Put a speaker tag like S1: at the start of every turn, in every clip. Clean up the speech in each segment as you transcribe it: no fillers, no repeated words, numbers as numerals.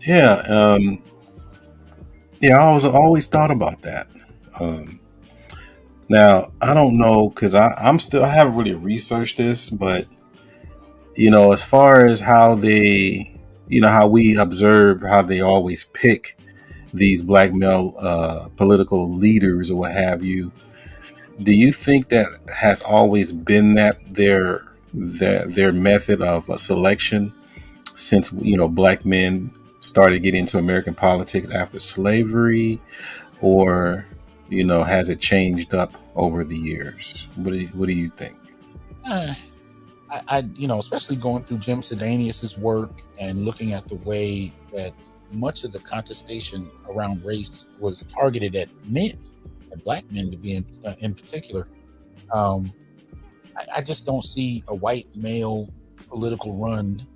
S1: Yeah, yeah. I always thought about that. Um, Now I don't know because I haven't really researched this, but as far as how they, how we observe how they always pick these black male political leaders or what have you. Do you think that has always been their method of selection since black men started getting into American politics after slavery, or has it changed up over the years? What do you think?
S2: Uh, especially going through Jim Sedanius's work and looking at the way that much of the contestation around race was targeted at men, at black men to be in particular. Um, I just don't see a white male political run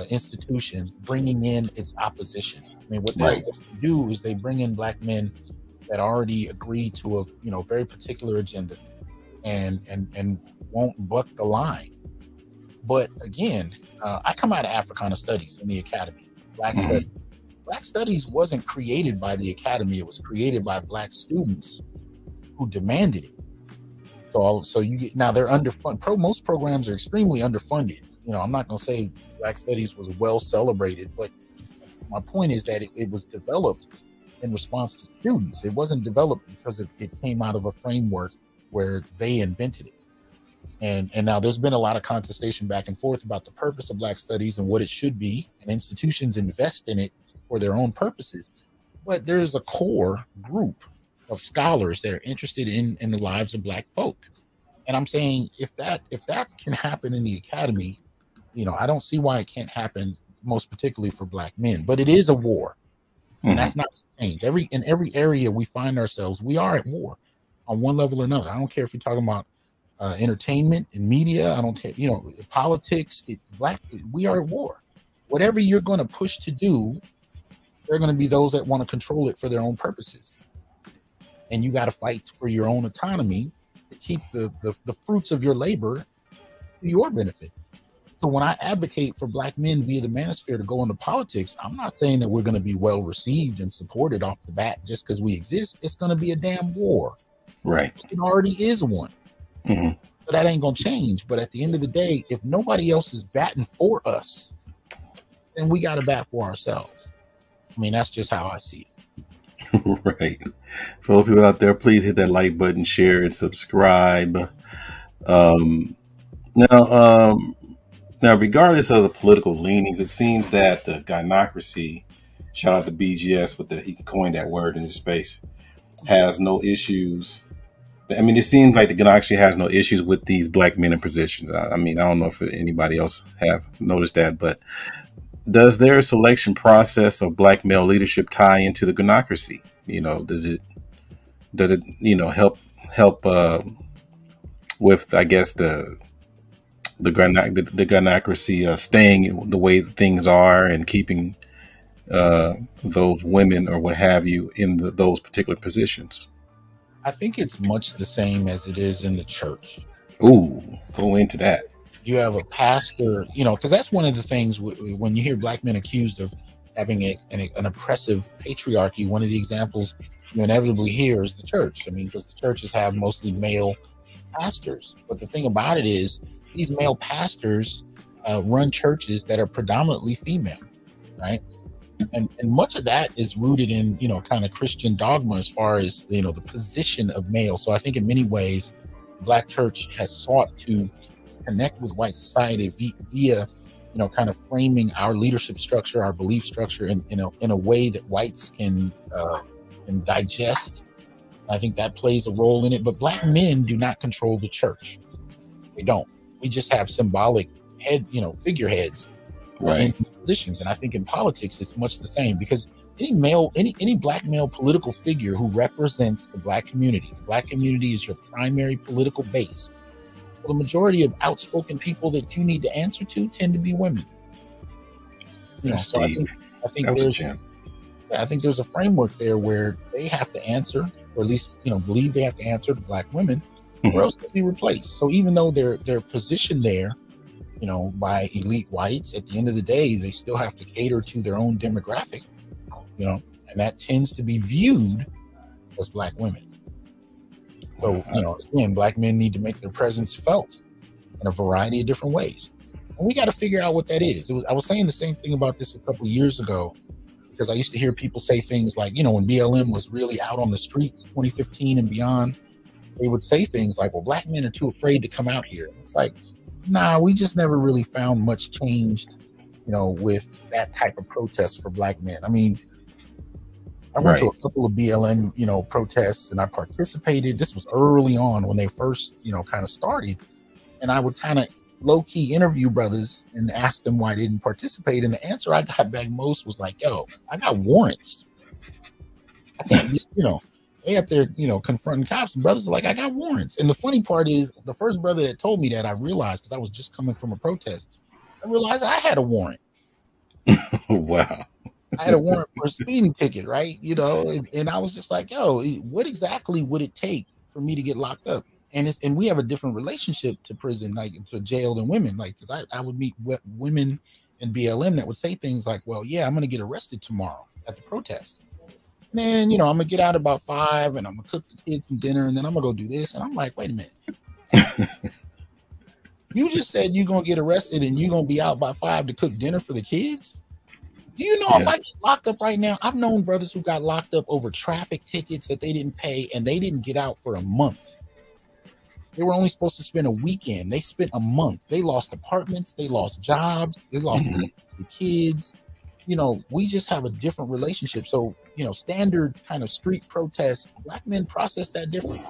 S2: institution bringing in its opposition. I mean,
S1: Right.
S2: what they do is they bring in black men that already agree to a very particular agenda and won't buck the line. But again, I come out of Africana Studies in the Academy. Black
S1: Hmm.
S2: Studies. Black Studies wasn't created by the Academy. It was created by black students who demanded it. So you get now they're underfunded. Most programs are extremely underfunded. I'm not going to say Black Studies was well celebrated, but my point is that it was developed in response to students. It wasn't developed because it came out of a framework where they invented it. And now there's been a lot of contestation back and forth about the purpose of Black Studies and what it should be, and institutions invest in it for their own purposes. But there's a core group of scholars that are interested in the lives of Black folk. And I'm saying if that can happen in the academy, I don't see why it can't happen, most particularly for Black men. But it is a war, and
S1: Hmm.
S2: that's not changed. In every area we find ourselves, we are at war on one level or another. I don't care if you're talking about entertainment and media. I don't care, politics. We are at war. Whatever you're going to push to do, there are going to be those that want to control it for their own purposes, and you got to fight for your own autonomy to keep the fruits of your labor to your benefit. So when I advocate for Black men via the manosphere to go into politics, I'm not saying that we're going to be well received and supported off the bat just because we exist. It's going to be a damn war.
S1: Right.
S2: It already is one.
S1: Hmm.
S2: So that ain't going to change. But at the end of the day, if nobody else is batting for us, then we got to bat for ourselves. I mean, that's just how I see it.
S1: Right. For all people out there, please hit that like button, share, and subscribe. Um, now, now, regardless of the political leanings, it seems that the gynocracy, shout out to BGS with he coined that word in his space, has no issues. I mean, it seems like the gynocracy has no issues with these black men in positions. I mean, I don't know if anybody else have noticed that, but does their selection process of black male leadership tie into the gynocracy? Does it help with, I guess, the gynocracy staying the way things are and keeping those women or what have you in those particular positions?
S2: I think it's much the same as it is in the church.
S1: Ooh, go into that.
S2: You have a pastor, because that's one of the things when you hear Black men accused of having an oppressive patriarchy. One of the examples you inevitably hear is the church. I mean, because the churches have mostly male pastors. But the thing about it is, these male pastors run churches that are predominantly female, right? And much of that is rooted in kind of Christian dogma as far as the position of male. So I think in many ways, Black church has sought to connect with white society via kind of framing our leadership structure, our belief structure in a way that whites can digest. I think that plays a role in it. But Black men do not control the church. They don't. We just have symbolic figureheads in positions. And I think in politics, it's much the same, because any Black male political figure who represents the Black community is your primary political base. Well, the majority of outspoken people that you need to answer to tend to be women. So I think there's a framework there where they have to answer, or at least believe they have to answer to Black women, or else they'll be replaced. So even though their position there by elite whites. At the end of the day, they still have to cater to their own demographic, and that tends to be viewed as black women. So, again, black men need to make their presence felt in a variety of different ways. And we got to figure out what that is. I was saying the same thing about this a couple of years ago, because I used to hear people say things like, when BLM was really out on the streets, 2015 and beyond, they would say things like, well, black men are too afraid to come out here. It's like, nah, we just never really found much changed, with that type of protest for black men. I mean, I went to a couple of BLM, protests, and I participated. This was early on when they first, kind of started. And I would kind of low-key interview brothers and ask them why they didn't participate. And the answer I got back most was like, yo, I got warrants. I can't be, they up there, confronting cops, and brothers are like, I got warrants. And the funny part is, the first brother that told me that, I realized, because I was just coming from a protest, I realized I had a warrant.
S1: Wow.
S2: I had a warrant for a speeding ticket, right? And I was just like, yo, what exactly would it take for me to get locked up? And we have a different relationship to prison, like to jail, than women. Like, because I would meet women in BLM that would say things like, well, yeah, I'm going to get arrested tomorrow at the protest. And then, I'm going to get out about 5 and I'm going to cook the kids some dinner and then I'm going to go do this. And I'm like, wait a minute. You just said you're going to get arrested and you're going to be out by 5 to cook dinner for the kids? Do you know if I get locked up right now? I've known brothers who got locked up over traffic tickets that they didn't pay and they didn't get out for a month. They were only supposed to spend a weekend. They spent a month. They lost apartments. They lost jobs. They lost the kids. We just have a different relationship. So, standard kind of street protests, black men process that differently.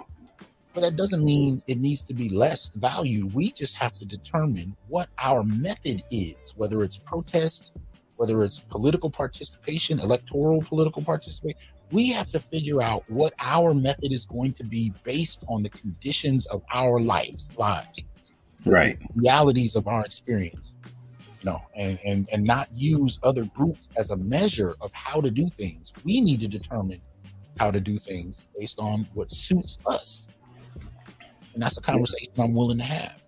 S2: But that doesn't mean it needs to be less valued. We just have to determine what our method is, whether it's protest, whether it's political participation, electoral political participation. We have to figure out what our method is going to be based on the conditions of our lives,
S1: right?
S2: Realities of our experience, and not use other groups as a measure of how to do things. We need to determine how to do things based on what suits us, and that's a conversation I'm willing to have.